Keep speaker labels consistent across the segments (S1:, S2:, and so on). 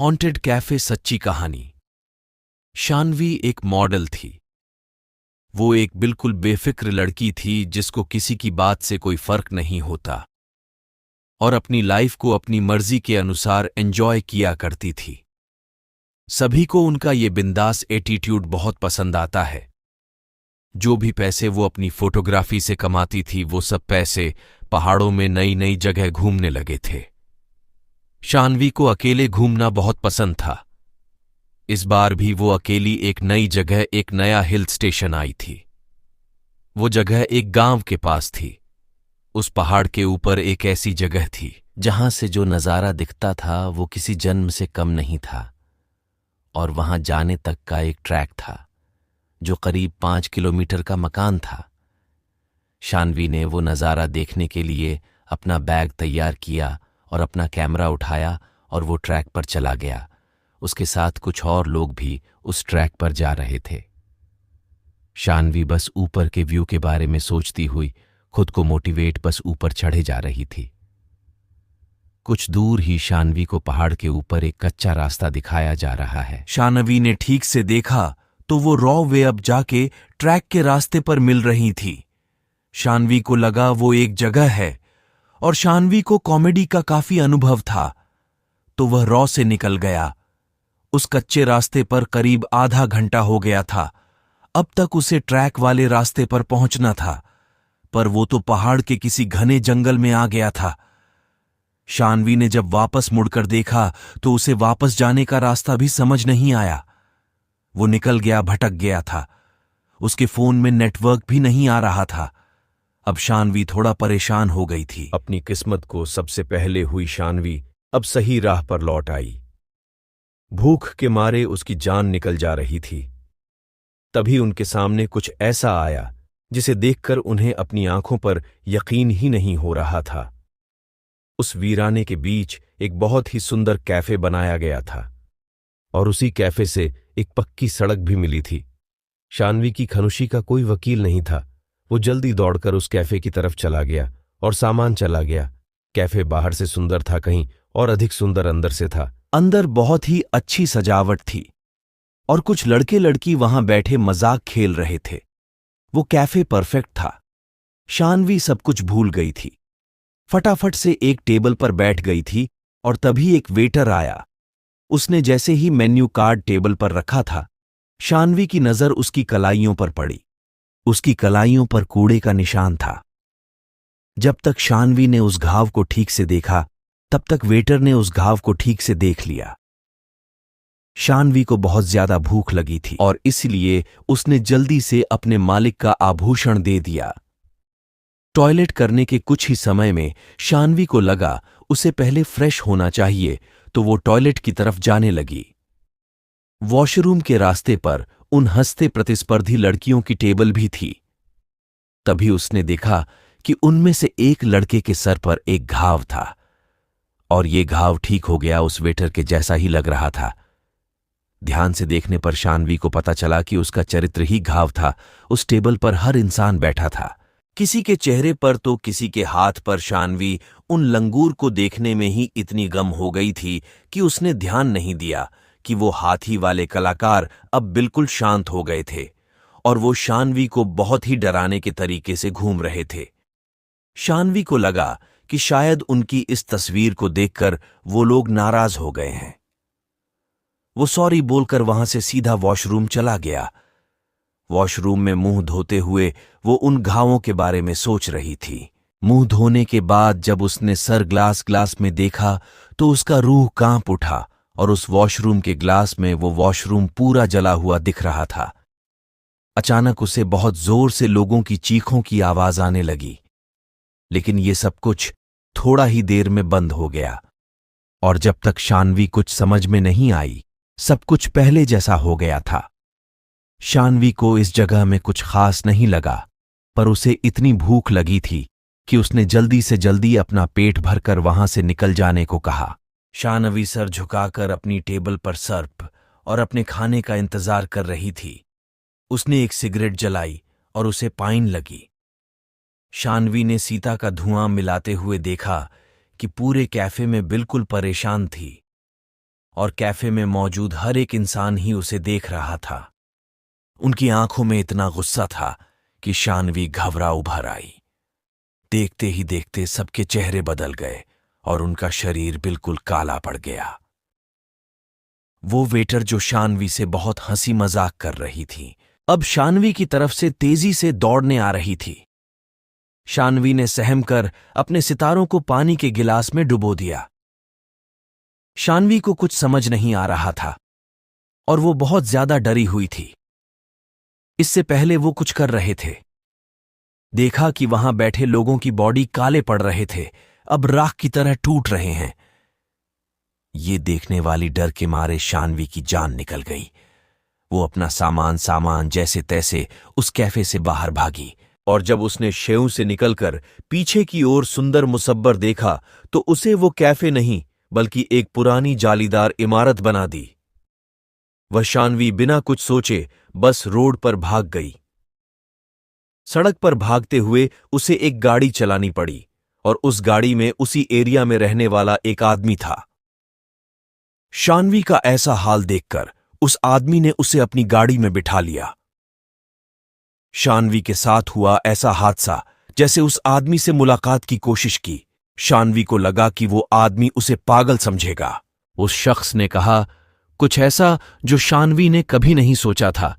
S1: Haunted cafe सच्ची कहानी। शानवी एक मॉडल थी। वो एक बिल्कुल बेफिक्र लड़की थी जिसको किसी की बात से कोई फर्क नहीं होता और अपनी लाइफ को अपनी मर्जी के अनुसार एंजॉय किया करती थी। सभी को उनका ये बिंदास एटीट्यूड बहुत पसंद आता है। जो भी पैसे वो अपनी फोटोग्राफी से कमाती थी वो सब पैसे पहाड़ों में नई नई जगह घूमने लगे थे। शानवी को अकेले घूमना बहुत पसंद था। इस बार भी वो अकेली एक नई जगह, एक नया हिल स्टेशन आई थी। वो जगह एक गांव के पास थी। उस पहाड़ के ऊपर एक ऐसी जगह थी जहां से जो नजारा दिखता था वो किसी जन्म से कम नहीं था, और वहां जाने तक का एक ट्रैक था जो करीब 5 किलोमीटर का मकान था। शानवी ने वो नजारा देखने के लिए अपना बैग तैयार किया और अपना कैमरा उठाया और वो ट्रैक पर चला गया। उसके साथ कुछ और लोग भी उस ट्रैक पर जा रहे थे। शानवी बस ऊपर के व्यू के बारे में सोचती हुई खुद को मोटिवेट बस ऊपर चढ़े जा रही थी। कुछ दूर ही शानवी को पहाड़ के ऊपर एक कच्चा रास्ता दिखाया जा रहा है। शानवी ने ठीक से देखा तो वो रॉ वे अब जाके ट्रैक के रास्ते पर मिल रही थी। शानवी को लगा वो एक जगह है, और शानवी को कॉमेडी का काफी अनुभव था, तो वह रॉ से निकल गया। उस कच्चे रास्ते पर करीब आधा घंटा हो गया था। अब तक उसे ट्रैक वाले रास्ते पर पहुंचना था, पर वो तो पहाड़ के किसी घने जंगल में आ गया था। शानवी ने जब वापस मुड़कर देखा तो उसे वापस जाने का रास्ता भी समझ नहीं आया। वो निकल गया, भटक गया था। उसके फोन में नेटवर्क भी नहीं आ रहा था। अब शानवी थोड़ा परेशान हो गई थी। अपनी किस्मत को सबसे पहले हुई शानवी अब सही राह पर लौट आई। भूख के मारे उसकी जान निकल जा रही थी। तभी उनके सामने कुछ ऐसा आया जिसे देखकर उन्हें अपनी आंखों पर यकीन ही नहीं हो रहा था। उस वीराने के बीच एक बहुत ही सुंदर कैफे बनाया गया था, और उसी कैफे से एक पक्की सड़क भी मिली थी। शानवी की खनुशी का कोई वकील नहीं था। वो जल्दी दौड़कर उस कैफे की तरफ चला गया और सामान चला गया। कैफे बाहर से सुंदर था, कहीं और अधिक सुंदर अंदर से था। अंदर बहुत ही अच्छी सजावट थी और कुछ लड़के लड़की वहां बैठे मजाक खेल रहे थे। वो कैफे परफेक्ट था। शानवी सब कुछ भूल गई थी। फटाफट से एक टेबल पर बैठ गई थी और तभी एक वेटर आया। उसने जैसे ही मेन्यू कार्ड टेबल पर रखा था, शानवी की नजर उसकी कलाइयों पर पड़ी। उसकी कलाइयों पर कूड़े का निशान था। जब तक शानवी ने उस घाव को ठीक से देखा, तब तक वेटर ने उस घाव को ठीक से देख लिया। शानवी को बहुत ज्यादा भूख लगी थी और इसलिए उसने जल्दी से अपने मालिक का आभूषण दे दिया। टॉयलेट करने के कुछ ही समय में शानवी को लगा उसे पहले फ्रेश होना चाहिए, तो वो टॉयलेट की तरफ जाने लगी। वॉशरूम के रास्ते पर उन हंसते प्रतिस्पर्धी लड़कियों की टेबल भी थी। तभी उसने देखा कि उनमें से एक लड़के के सर पर एक घाव था, और ये घाव ठीक हो गया उस वेटर के जैसा ही लग रहा था। ध्यान से देखने पर शानवी को पता चला कि उसका चरित्र ही घाव था। उस टेबल पर हर इंसान बैठा था, किसी के चेहरे पर तो किसी के हाथ पर। शानवी उन लंगूर को देखने में ही इतनी गम हो गई थी कि उसने ध्यान नहीं दिया कि वो हाथी वाले कलाकार अब बिल्कुल शांत हो गए थे और वो शानवी को बहुत ही डराने के तरीके से घूम रहे थे। शानवी को लगा कि शायद उनकी इस तस्वीर को देखकर वो लोग नाराज हो गए हैं। वो सॉरी बोलकर वहां से सीधा वॉशरूम चला गया। वॉशरूम में मुंह धोते हुए वो उन घावों के बारे में सोच रही थी। मुंह धोने के बाद जब उसने सर ग्लास में देखा तो उसका रूह कांप उठा, और उस वॉशरूम के ग्लास में वो वॉशरूम पूरा जला हुआ दिख रहा था। अचानक उसे बहुत जोर से लोगों की चीखों की आवाज आने लगी, लेकिन ये सब कुछ थोड़ा ही देर में बंद हो गया, और जब तक शानवी कुछ समझ में नहीं आई, सब कुछ पहले जैसा हो गया था। शानवी को इस जगह में कुछ खास नहीं लगा, पर उसे इतनी भूख लगी थी कि उसने जल्दी से जल्दी अपना पेट भरकर वहां से निकल जाने को कहा। शानवी सर झुकाकर अपनी टेबल पर सर्प और अपने खाने का इंतजार कर रही थी। उसने एक सिगरेट जलाई और उसे पाइन लगी। शानवी ने सीता का धुआं मिलाते हुए देखा कि पूरे कैफे में बिल्कुल परेशान थी। और कैफे में मौजूद हर एक इंसान ही उसे देख रहा था। उनकी आंखों में इतना गुस्सा था कि शानवी घबरा उभर आई। देखते ही देखते सबके चेहरे बदल गए और उनका शरीर बिल्कुल काला पड़ गया। वो वेटर जो शानवी से बहुत हंसी मजाक कर रही थी, अब शानवी की तरफ से तेजी से दौड़ने आ रही थी। शानवी ने सहम कर अपने सितारों को पानी के गिलास में डुबो दिया। शानवी को कुछ समझ नहीं आ रहा था और वो बहुत ज्यादा डरी हुई थी। इससे पहले वो कुछ कर रहे थे, देखा कि वहां बैठे लोगों की बॉडी काले पड़ रहे थे, अब राख की तरह टूट रहे हैं। ये देखने वाली डर के मारे शानवी की जान निकल गई। वो अपना सामान जैसे तैसे उस कैफे से बाहर भागी और जब उसने शेऊ से निकलकर पीछे की ओर सुंदर मुसब्बर देखा तो उसे वो कैफे नहीं बल्कि एक पुरानी जालीदार इमारत बना दी। वह शानवी बिना कुछ सोचे बस रोड पर भाग गई। सड़क पर भागते हुए उसे एक गाड़ी चलानी पड़ी और उस गाड़ी में उसी एरिया में रहने वाला एक आदमी था। शानवी का ऐसा हाल देखकर उस आदमी ने उसे अपनी गाड़ी में बिठा लिया। शानवी के साथ हुआ ऐसा हादसा जैसे उस आदमी से मुलाकात की कोशिश की। शानवी को लगा कि वो आदमी उसे पागल समझेगा। उस शख्स ने कहा कुछ ऐसा जो शानवी ने कभी नहीं सोचा था।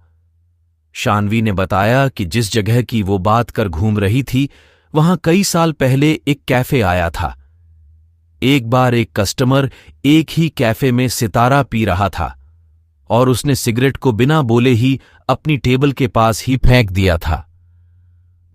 S1: शानवी ने बताया कि जिस जगह की वो बात कर घूम रही थी वहां कई साल पहले एक कैफे आया था। एक बार एक कस्टमर एक ही कैफे में सितारा पी रहा था और उसने सिगरेट को बिना बोले ही अपनी टेबल के पास ही फेंक दिया था।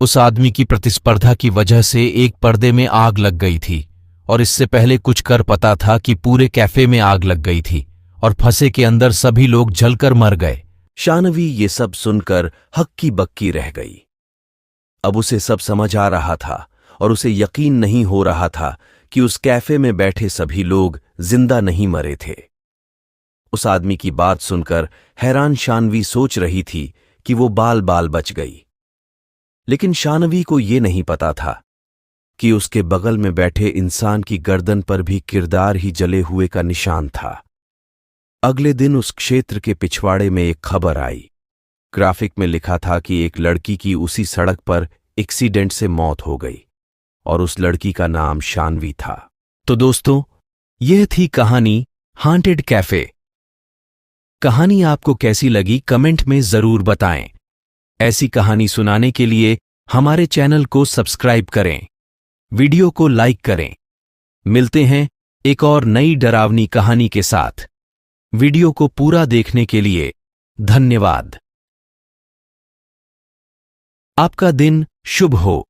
S1: उस आदमी की प्रतिस्पर्धा की वजह से एक पर्दे में आग लग गई थी और इससे पहले कुछ कर पता था कि पूरे कैफे में आग लग गई थी और फंसे के अंदर सभी लोग जलकर मर गए। शानवी ये सब सुनकर हक्की बक्की रह गई। अब उसे सब समझ आ रहा था और उसे यकीन नहीं हो रहा था कि उस कैफे में बैठे सभी लोग जिंदा नहीं मरे थे। उस आदमी की बात सुनकर हैरान शानवी सोच रही थी कि वो बाल बाल बच गई, लेकिन शानवी को ये नहीं पता था कि उसके बगल में बैठे इंसान की गर्दन पर भी किरदार ही जले हुए का निशान था। अगले दिन उस क्षेत्र के पिछवाड़े में एक खबर आई। ग्राफिक में लिखा था कि एक लड़की की उसी सड़क पर एक्सीडेंट से मौत हो गई और उस लड़की का नाम शानवी था। तो दोस्तों, यह थी कहानी हांटेड कैफे। कहानी आपको कैसी लगी कमेंट में जरूर बताएं। ऐसी कहानी सुनाने के लिए हमारे चैनल को सब्सक्राइब करें, वीडियो को लाइक करें। मिलते हैं एक और नई डरावनी कहानी के साथ। वीडियो को पूरा देखने के लिए धन्यवाद। आपका दिन शुभ हो।